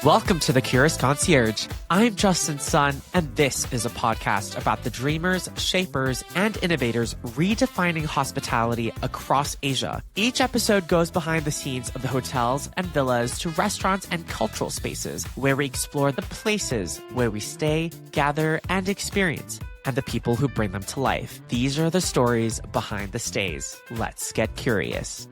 Welcome to the Curious Concierge. I'm Justin Sun, and this is a podcast about the dreamers, shapers, and innovators redefining hospitality across Asia. Each episode goes behind the scenes of the hotels and villas to restaurants and cultural spaces where we explore the places where we stay, gather, and experience, and the people who bring them to life. These are the stories behind the stays. Let's get curious.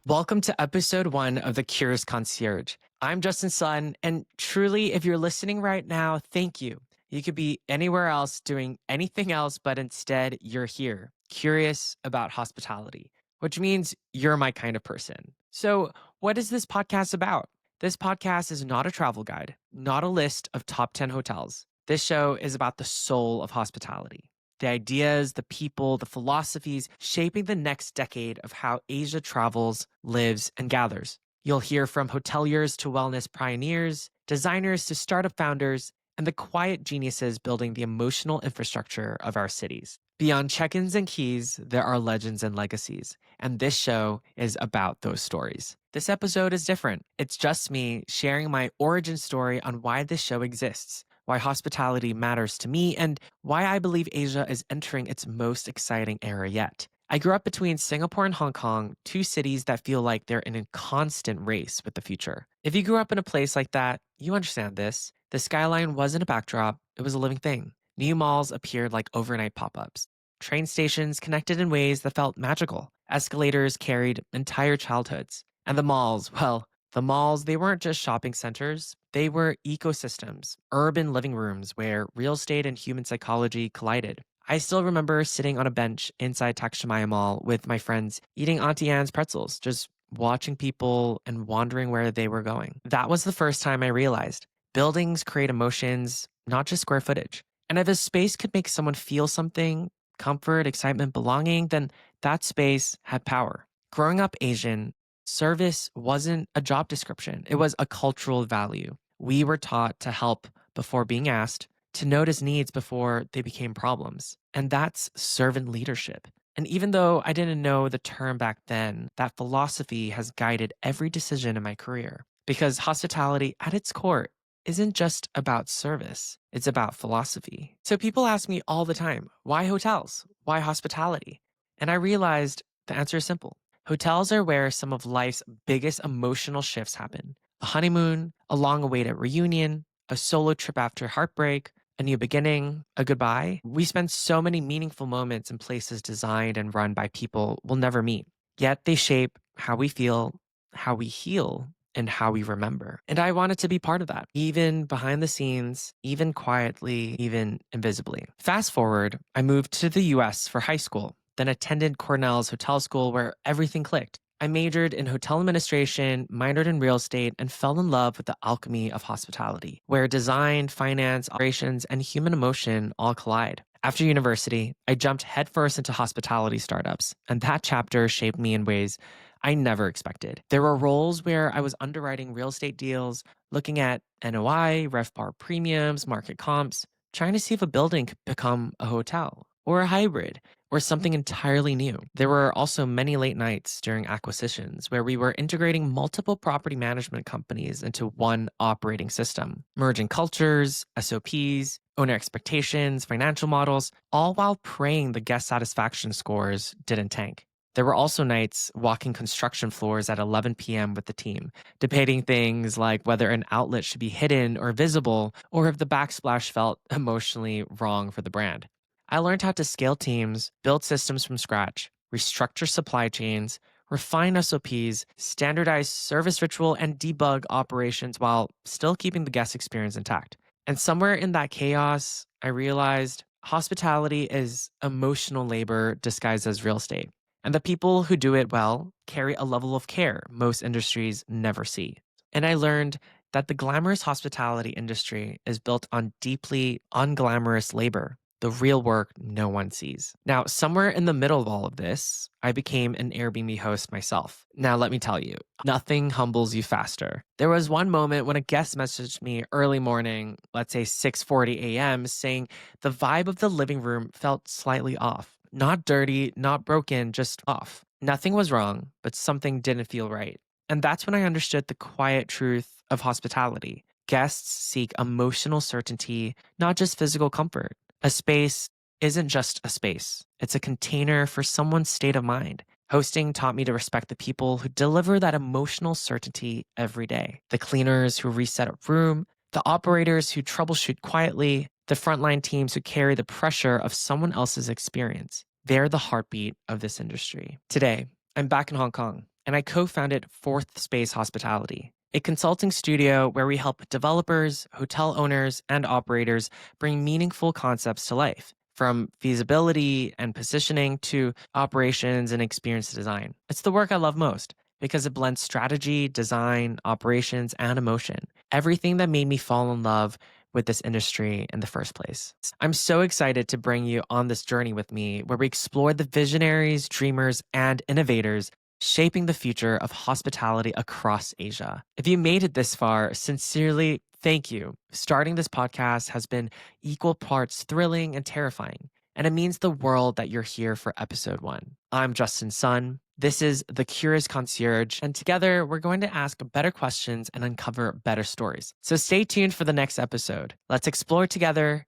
Welcome to episode 1 of the Curious Concierge. I'm Justin Sun, and truly, if you're listening right now, thank you. You could be anywhere else doing anything else, but instead you're here, curious about hospitality, which means you're my kind of person. So what is this podcast about? This podcast is not a travel guide, not a list of top 10 hotels. This show is about the soul of hospitality. The ideas, the people, the philosophies shaping the next decade of how Asia travels, lives, and gathers. You'll hear from hoteliers to wellness pioneers, designers to startup founders, and the quiet geniuses building the emotional infrastructure of our cities. Beyond check-ins and keys, there are legends and legacies, and this show is about those stories. This episode is different. It's just me sharing my origin story on why this show exists, why hospitality matters to me, and why I believe Asia is entering its most exciting era yet. I grew up between Singapore and Hong Kong, two cities that feel like they're in a constant race with the future. If you grew up in a place like that, you understand this. The skyline wasn't a backdrop, it was a living thing. New malls appeared like overnight pop-ups. Train stations connected in ways that felt magical. Escalators carried entire childhoods. And the malls, well, they weren't just shopping centers. They were ecosystems, urban living rooms where real estate and human psychology collided. I still remember sitting on a bench inside Takashimaya Mall with my friends eating Auntie Anne's pretzels, just watching people and wondering where they were going. That was the first time I realized buildings create emotions, not just square footage. And if a space could make someone feel something, comfort, excitement, belonging, then that space had power. Growing up Asian, service wasn't a job description. It was a cultural value. We were taught to help before being asked, to notice needs before they became problems. And that's servant leadership. And even though I didn't know the term back then, that philosophy has guided every decision in my career. Because hospitality at its core isn't just about service, it's about philosophy. So people ask me all the time, why hotels? Why hospitality? And I realized the answer is simple. Hotels are where some of life's biggest emotional shifts happen. A honeymoon, a long-awaited reunion, a solo trip after heartbreak, a new beginning, a goodbye. We spend so many meaningful moments in places designed and run by people we'll never meet. Yet they shape how we feel, how we heal, and how we remember. And I wanted to be part of that, even behind the scenes, even quietly, even invisibly. Fast forward, I moved to the US for high school, then attended Cornell's hotel school where everything clicked. I majored in hotel administration, minored in real estate, and fell in love with the alchemy of hospitality, where design, finance, operations, and human emotion all collide. After university, I jumped headfirst into hospitality startups, and that chapter shaped me in ways I never expected. There were roles where I was underwriting real estate deals, looking at NOI, RevPAR premiums, market comps, trying to see if a building could become a hotel or a hybrid, or something entirely new. There were also many late nights during acquisitions where we were integrating multiple property management companies into one operating system, merging cultures, SOPs, owner expectations, financial models, all while praying the guest satisfaction scores didn't tank. There were also nights walking construction floors at 11 p.m. with the team, debating things like whether an outlet should be hidden or visible, or if the backsplash felt emotionally wrong for the brand. I learned how to scale teams, build systems from scratch, restructure supply chains, refine SOPs, standardize service ritual, and debug operations while still keeping the guest experience intact. And somewhere in that chaos, I realized hospitality is emotional labor disguised as real estate. And the people who do it well carry a level of care most industries never see. And I learned that the glamorous hospitality industry is built on deeply unglamorous labor, the real work no one sees. Now, somewhere in the middle of all of this, I became an Airbnb host myself. Now, let me tell you, nothing humbles you faster. There was one moment when a guest messaged me early morning, let's say 6:40 a.m., saying the vibe of the living room felt slightly off. Not dirty, not broken, just off. Nothing was wrong, but something didn't feel right. And that's when I understood the quiet truth of hospitality. Guests seek emotional certainty, not just physical comfort. A space isn't just a space, it's a container for someone's state of mind. Hosting taught me to respect the people who deliver that emotional certainty every day. The cleaners who reset a room, the operators who troubleshoot quietly, the frontline teams who carry the pressure of someone else's experience. They're the heartbeat of this industry. Today, I'm back in Hong Kong, and I co-founded Fourth Space Hospitality, a consulting studio where we help developers, hotel owners, and operators bring meaningful concepts to life, from feasibility and positioning to operations and experience design. It's the work I love most because it blends strategy, design, operations, and emotion. Everything that made me fall in love with this industry in the first place. I'm so excited to bring you on this journey with me where we explore the visionaries, dreamers, and innovators shaping the future of hospitality across Asia. If you made it this far, sincerely, thank you. Starting this podcast has been equal parts thrilling and terrifying, and it means the world that you're here for episode 1. I'm Justin Sun. This is the Curious Concierge, and together we're going to ask better questions and uncover better stories. So stay tuned for the next episode. Let's explore together,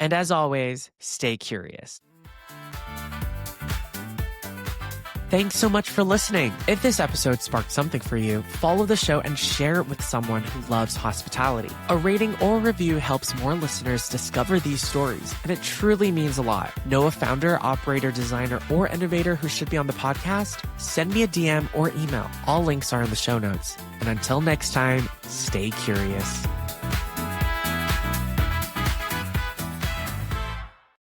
and as always, stay curious. Thanks so much for listening. If this episode sparked something for you, follow the show and share it with someone who loves hospitality. A rating or review helps more listeners discover these stories, and it truly means a lot. Know a founder, operator, designer, or innovator who should be on the podcast? Send me a DM or email. All links are in the show notes. And until next time, stay curious.